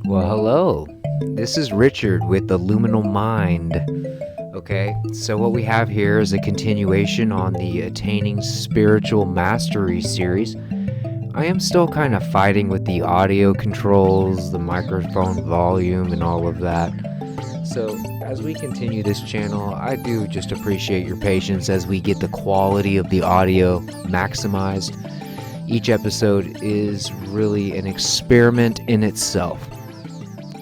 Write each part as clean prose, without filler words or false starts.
Well, hello. This is Richard with the Luminal Mind. Okay, so what we have here is a continuation on the Attaining Spiritual Mastery series. I am still kind of fighting with the audio controls, the microphone volume, and all of that. So, as we continue this channel, I do just appreciate your patience as we get the quality of the audio maximized. Each episode is really an experiment in itself.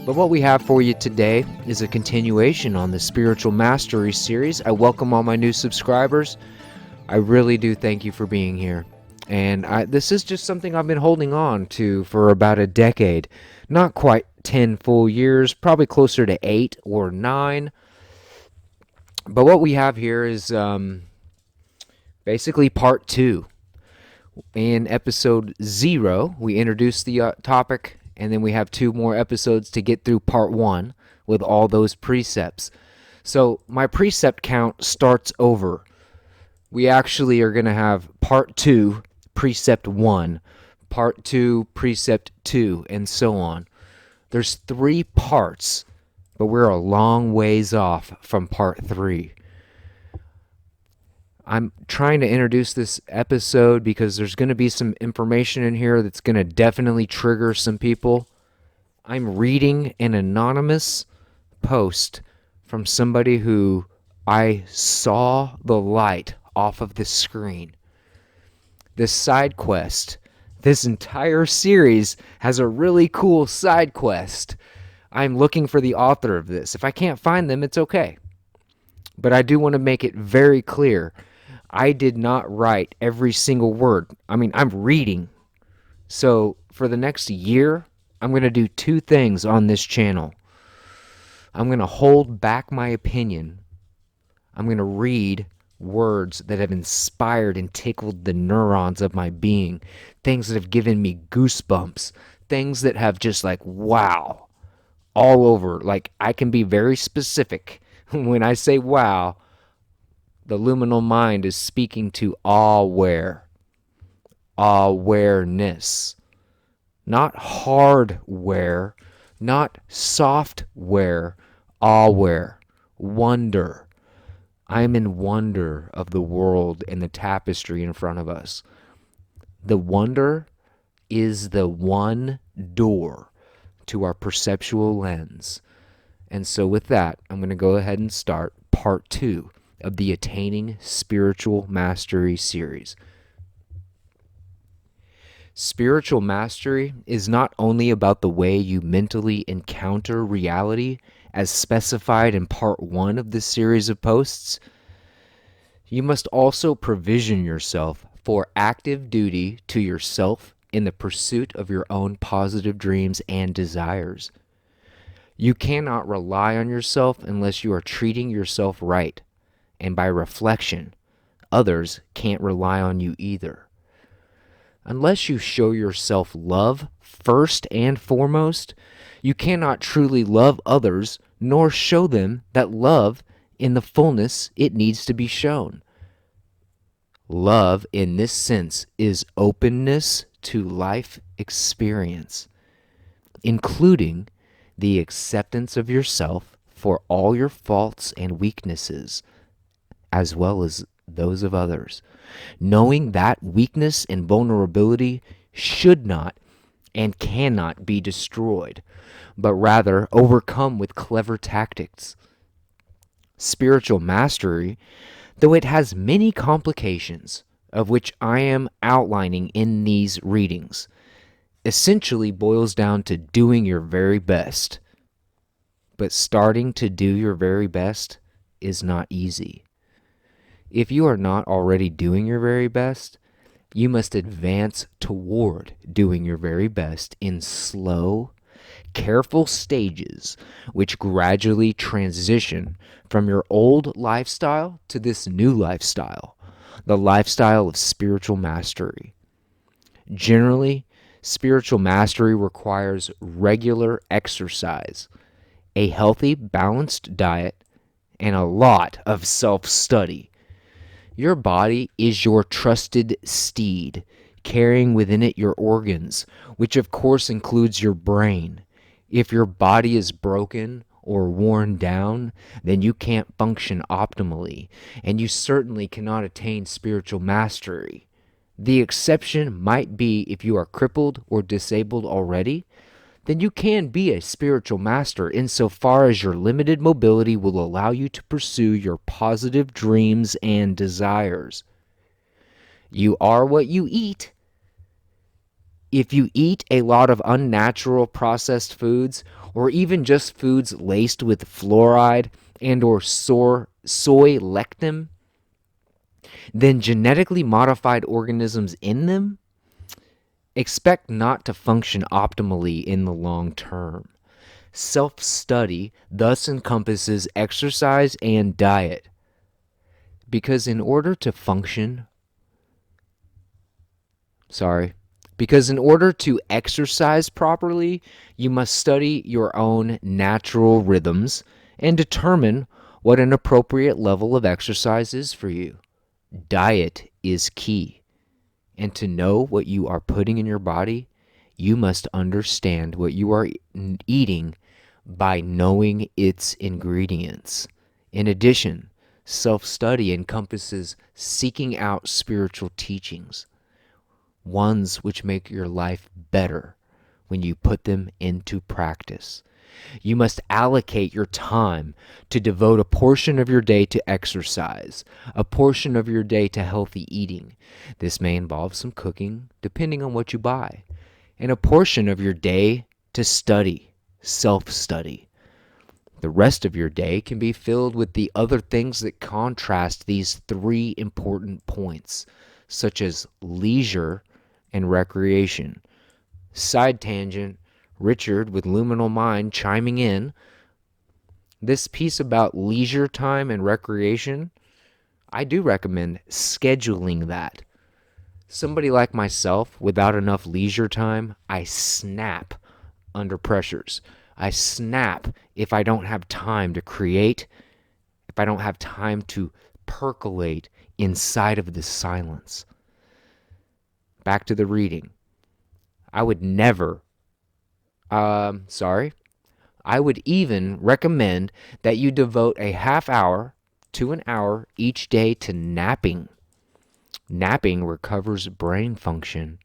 But what we have for you today is a continuation on the Spiritual Mastery series. I welcome all my new subscribers. I really do thank you for being here. And this is just something I've been holding on to for about a decade. Not quite 10 full years, probably closer to 8 or 9. But what we have here is basically part 2. In episode 0, we introduced the topic, and then we have 2 more episodes to get through part 1 with all those precepts. So my precept count starts over. We actually are going to have part 2, precept 1, part 2, precept 2, and so on. There's 3 parts, but we're a long ways off from part 3. I'm trying to introduce this episode because there's going to be some information in here that's going to definitely trigger some people. I'm reading an anonymous post from somebody who I saw the light off of the screen. This side quest, this entire series has a really cool side quest. I'm looking for the author of this. If I can't find them, it's okay. But I do want to make it very clear. I did not write every single word. I mean, I'm reading. So for the next year, I'm going to do 2 things on this channel. I'm going to hold back my opinion. I'm going to read words that have inspired and tickled the neurons of my being. Things that have given me goosebumps. Things that have just like, wow, all over. Like, I can be very specific. When I say wow, the luminal mind is speaking to aware, awareness, not hardware, not software, aware, wonder. I am in wonder of the world and the tapestry in front of us. The wonder is the one door to our perceptual lens. And so with that, I'm going to go ahead and start part 2 of the Attaining Spiritual Mastery series. Spiritual mastery is not only about the way you mentally encounter reality as specified in part 1 of this series of posts. You must also provision yourself for active duty to yourself in the pursuit of your own positive dreams and desires. You cannot rely on yourself unless you are treating yourself right. And by reflection, others can't rely on you either. Unless you show yourself love first and foremost, you cannot truly love others nor show them that love in the fullness it needs to be shown. Love in this sense is openness to life experience, including the acceptance of yourself for all your faults and weaknesses, as well as those of others, knowing that weakness and vulnerability should not and cannot be destroyed, but rather overcome with clever tactics. Spiritual mastery, though it has many complications, of which I am outlining in these readings, essentially boils down to doing your very best. But starting to do your very best is not easy. If you are not already doing your very best, you must advance toward doing your very best in slow, careful stages, which gradually transition from your old lifestyle to this new lifestyle, the lifestyle of spiritual mastery. Generally, spiritual mastery requires regular exercise, a healthy, balanced diet, and a lot of self-study. Your body is your trusted steed, carrying within it your organs, which of course includes your brain. If your body is broken or worn down, then you can't function optimally, and you certainly cannot attain spiritual mastery. The exception might be if you are crippled or disabled already, then you can be a spiritual master insofar as your limited mobility will allow you to pursue your positive dreams and desires. You are what you eat. If you eat a lot of unnatural processed foods, or even just foods laced with fluoride and or soy lectin, then genetically modified organisms in them, expect not to function optimally in the long term. Self-study thus encompasses exercise and diet, because in order to exercise properly, you must study your own natural rhythms and determine what an appropriate level of exercise is for you. Diet is key. And to know what you are putting in your body, you must understand what you are eating by knowing its ingredients. In addition, self-study encompasses seeking out spiritual teachings, ones which make your life better when you put them into practice. You must allocate your time to devote a portion of your day to exercise, a portion of your day to healthy eating. This may involve some cooking, depending on what you buy, and a portion of your day to study, self-study. The rest of your day can be filled with the other things that contrast these three important points, such as leisure and recreation. Side tangent, Richard with Luminal Mind chiming in. This piece about leisure time and recreation, I do recommend scheduling that. Somebody like myself, without enough leisure time, I snap under pressures. I snap if I don't have time to create, if I don't have time to percolate inside of the silence. Back to the reading. I would even recommend that you devote a half hour to an hour each day to napping. Napping recovers brain function,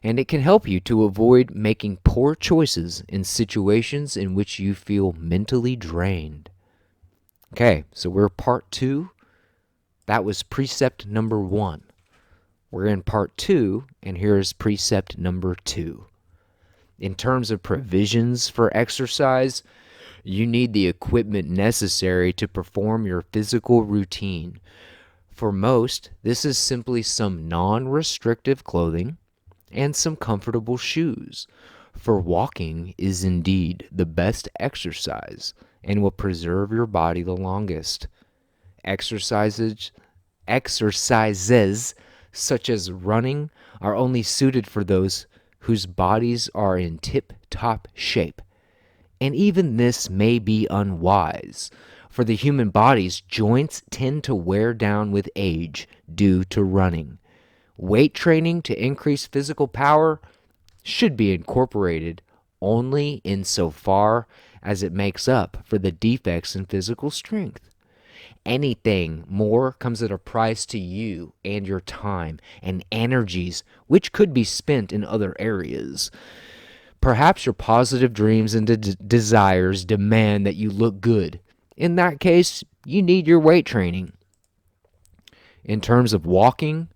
and it can help you to avoid making poor choices in situations in which you feel mentally drained. Okay, so we're part 2. That was precept number 1. We're in part 2, and here's precept number 2. In terms of provisions for exercise, you need the equipment necessary to perform your physical routine. For most, this is simply some non-restrictive clothing and some comfortable shoes. For walking is indeed the best exercise and will preserve your body the longest. Exercises such as running are only suited for those whose bodies are in tip-top shape. And even this may be unwise, for the human body's joints tend to wear down with age due to running. Weight training to increase physical power should be incorporated only insofar as it makes up for the defects in physical strength. Anything more comes at a price to you and your time and energies, which could be spent in other areas. Perhaps your positive dreams and desires demand that you look good. In that case, you need your weight training. In terms of walking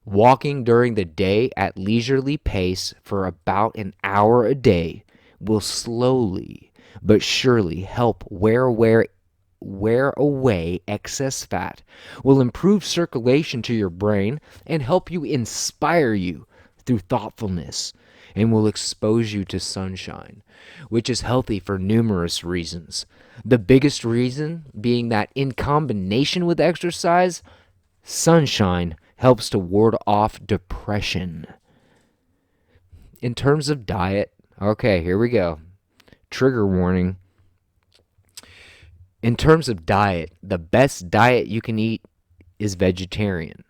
during the day at leisurely pace for about an hour a day will slowly but surely help wear away excess fat, will improve circulation to your brain, and help inspire you through thoughtfulness, and will expose you to sunshine, which is healthy for numerous reasons. The biggest reason being that in combination with exercise, sunshine helps to ward off depression. In terms of diet, okay, here we go. Trigger warning. In terms of diet, the best diet you can eat is vegetarian.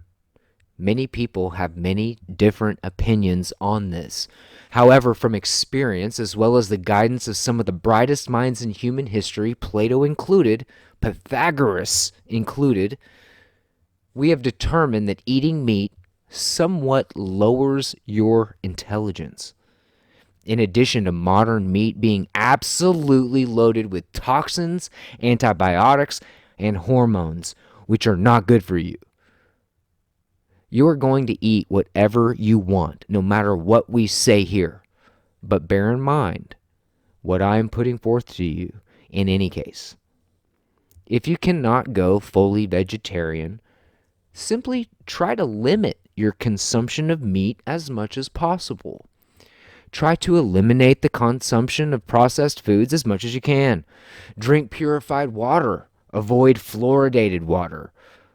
Many people have many different opinions on this. However, from experience, as well as the guidance of some of the brightest minds in human history, Plato included, Pythagoras included, we have determined that eating meat somewhat lowers your intelligence. In addition to modern meat being absolutely loaded with toxins, antibiotics, and hormones, which are not good for you. You are going to eat whatever you want, no matter what we say here. But bear in mind what I am putting forth to you in any case. If you cannot go fully vegetarian, simply try to limit your consumption of meat as much as possible. Try to eliminate the consumption of processed foods as much as you can. Drink purified water. Avoid fluoridated water,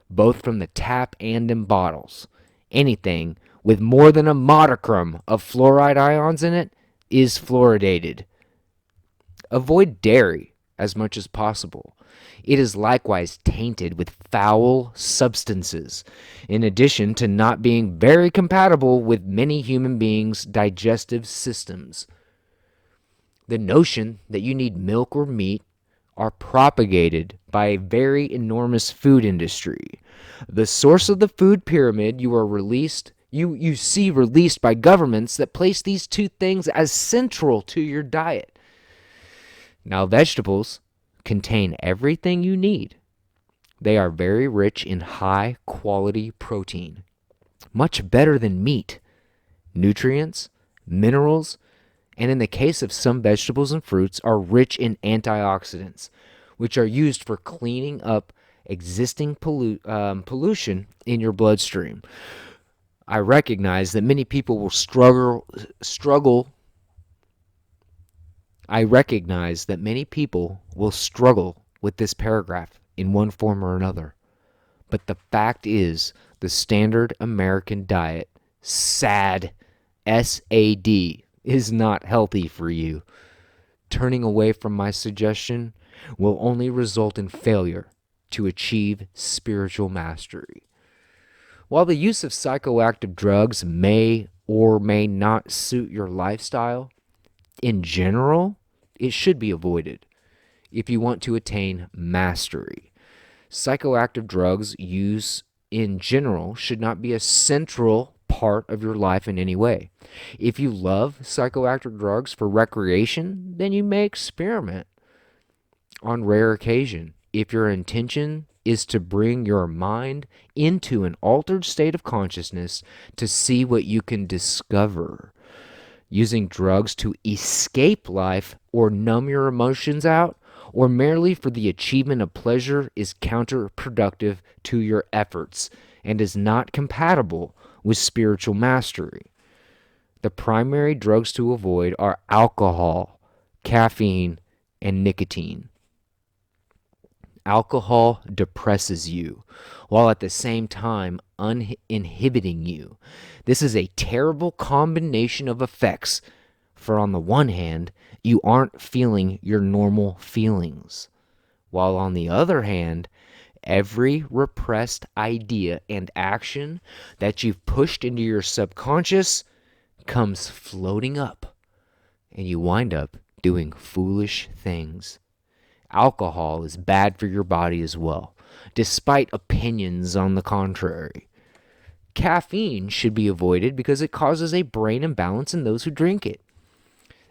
both from the tap and in bottles. Anything with more than a modicum of fluoride ions in it is fluoridated. Avoid dairy as much as possible. It is likewise tainted with foul substances, in addition to not being very compatible with many human beings' digestive systems. The notion that you need milk or meat are propagated by a very enormous food industry. The source of the food pyramid you see released by governments that place these two things as central to your diet. Now, vegetables contain everything you need. They are very rich in high quality protein, much better than meat, nutrients, minerals, and in the case of some vegetables and fruits, are rich in antioxidants, which are used for cleaning up existing pollution in your bloodstream. I recognize that many people will struggle. I recognize that many people will struggle with this paragraph in one form or another. But the fact is, the standard American diet, SAD, S-A-D, is not healthy for you. Turning away from my suggestion will only result in failure to achieve spiritual mastery. While the use of psychoactive drugs may or may not suit your lifestyle, in general, it should be avoided if you want to attain mastery. Psychoactive drugs use in general should not be a central part of your life in any way. If you love psychoactive drugs for recreation, then you may experiment on rare occasion. If your intention is to bring your mind into an altered state of consciousness to see what you can discover, using drugs to escape life or numb your emotions out, or merely for the achievement of pleasure is counterproductive to your efforts and is not compatible with spiritual mastery. The primary drugs to avoid are alcohol, caffeine, and nicotine. Alcohol depresses you, while at the same time uninhibiting you. This is a terrible combination of effects, for on the one hand, you aren't feeling your normal feelings, while on the other hand, every repressed idea and action that you've pushed into your subconscious comes floating up, and you wind up doing foolish things. Alcohol is bad for your body as well, despite opinions on the contrary. Caffeine should be avoided because it causes a brain imbalance in those who drink it.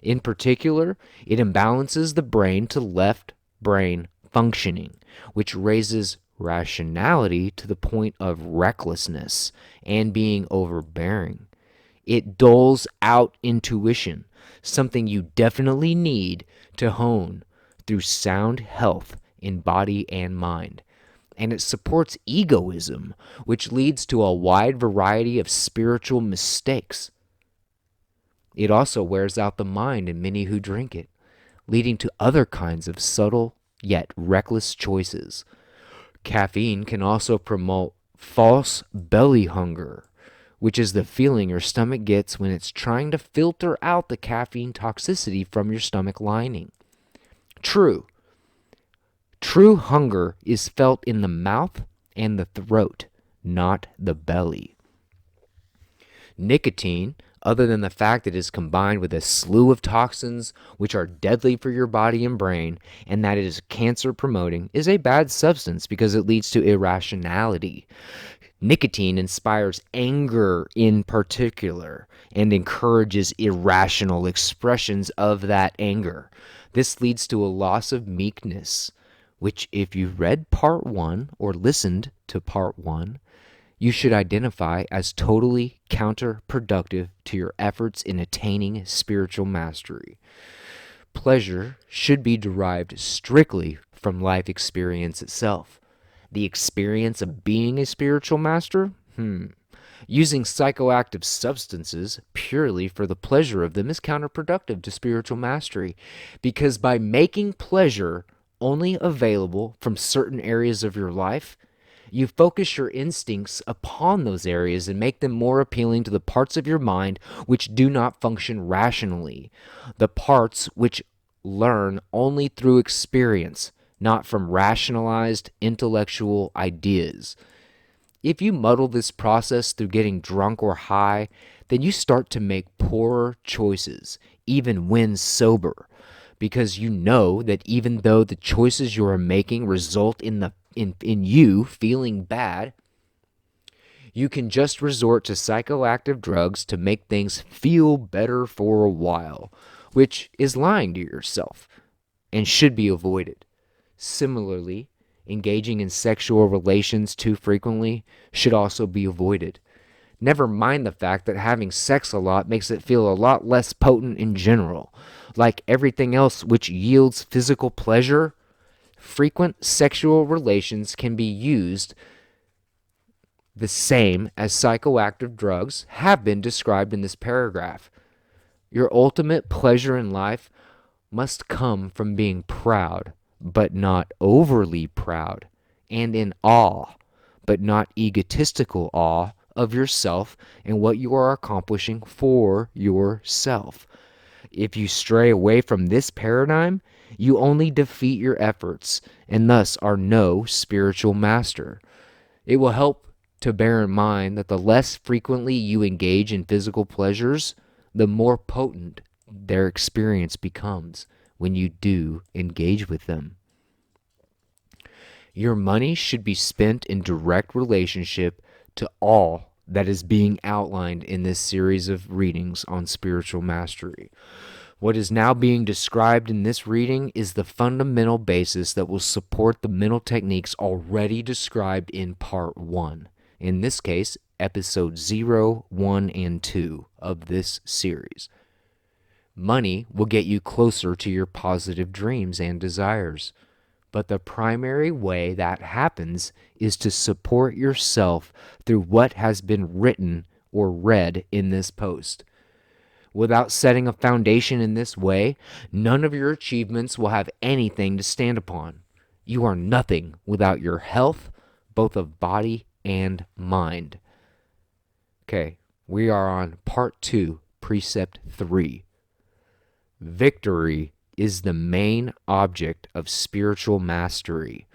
In particular, it imbalances the brain to left brain functioning, which raises rationality to the point of recklessness and being overbearing. It dulls out intuition, something you definitely need to hone through sound health in body and mind. And it supports egoism, which leads to a wide variety of spiritual mistakes. It also wears out the mind in many who drink it, leading to other kinds of subtle yet reckless choices. Caffeine can also promote false belly hunger, which is the feeling your stomach gets when it's trying to filter out the caffeine toxicity from your stomach lining. True hunger is felt in the mouth and the throat, not the belly. Nicotine, other than the fact that it is combined with a slew of toxins which are deadly for your body and brain, and that it is cancer promoting, is a bad substance because it leads to irrationality. Nicotine inspires anger in particular and encourages irrational expressions of that anger. This leads to a loss of meekness, which, if you read part 1 or listened to part 1, you should identify as totally counterproductive to your efforts in attaining spiritual mastery. Pleasure should be derived strictly from life experience itself. The experience of being a spiritual master? Using psychoactive substances purely for the pleasure of them is counterproductive to spiritual mastery, because by making pleasure only available from certain areas of your life, you focus your instincts upon those areas and make them more appealing to the parts of your mind which do not function rationally, the parts which learn only through experience, not from rationalized intellectual ideas. If you muddle this process through getting drunk or high, then you start to make poorer choices, even when sober, because you know that even though the choices you are making result in you feeling bad, you can just resort to psychoactive drugs to make things feel better for a while, which is lying to yourself and should be avoided. Similarly, engaging in sexual relations too frequently should also be avoided. Never mind the fact that having sex a lot makes it feel a lot less potent in general. Like everything else which yields physical pleasure, frequent sexual relations can be used the same as psychoactive drugs have been described in this paragraph. Your ultimate pleasure in life must come from being proud, but not overly proud, and in awe, but not egotistical awe of yourself and what you are accomplishing for yourself. If you stray away from this paradigm, you only defeat your efforts and thus are no spiritual master. It will help to bear in mind that the less frequently you engage in physical pleasures, the more potent their experience becomes when you do engage with them. Your money should be spent in direct relationship to all that is being outlined in this series of readings on spiritual mastery. What is now being described in this reading is the fundamental basis that will support the mental techniques already described in part 1. In this case, episodes 0, 1, and 2 of this series. Money will get you closer to your positive dreams and desires. But the primary way that happens is to support yourself through what has been written or read in this post. Without setting a foundation in this way, none of your achievements will have anything to stand upon. You are nothing without your health, both of body and mind. Okay, we are on part 2, precept 3. Victory is the main object of spiritual mastery.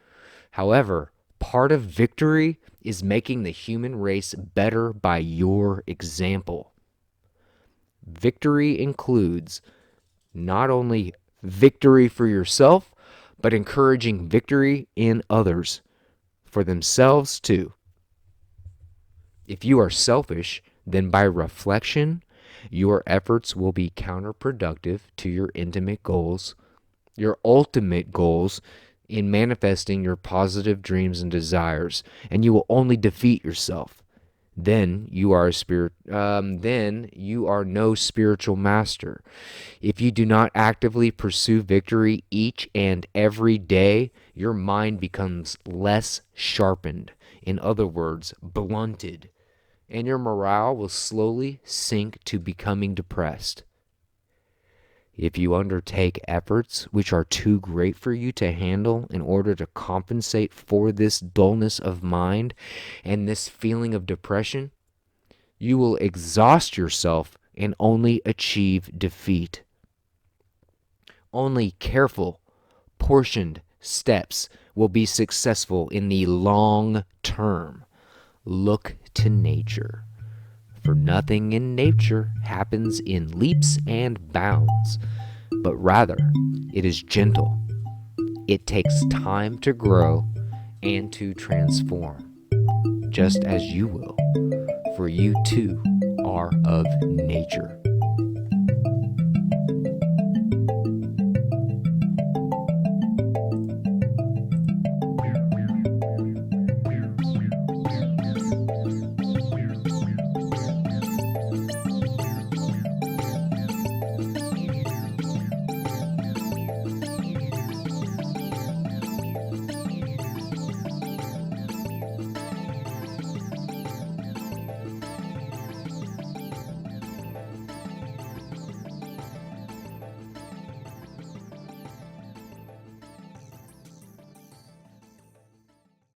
However, part of victory is making the human race better by your example. Victory includes not only victory for yourself, but encouraging victory in others, for themselves too. If you are selfish, then by reflection, your efforts will be counterproductive to your intimate goals, your ultimate goals in manifesting your positive dreams and desires, and you will only defeat yourself. Then you are no spiritual master. If you do not actively pursue victory each and every day, your mind becomes less sharpened. In other words, blunted. And your morale will slowly sink to becoming depressed. If you undertake efforts which are too great for you to handle in order to compensate for this dullness of mind and this feeling of depression, you will exhaust yourself and only achieve defeat. Only careful, portioned steps will be successful in the long term. Look to nature. For nothing in nature happens in leaps and bounds, but rather it is gentle. It takes time to grow and to transform, just as you will, for you too are of nature.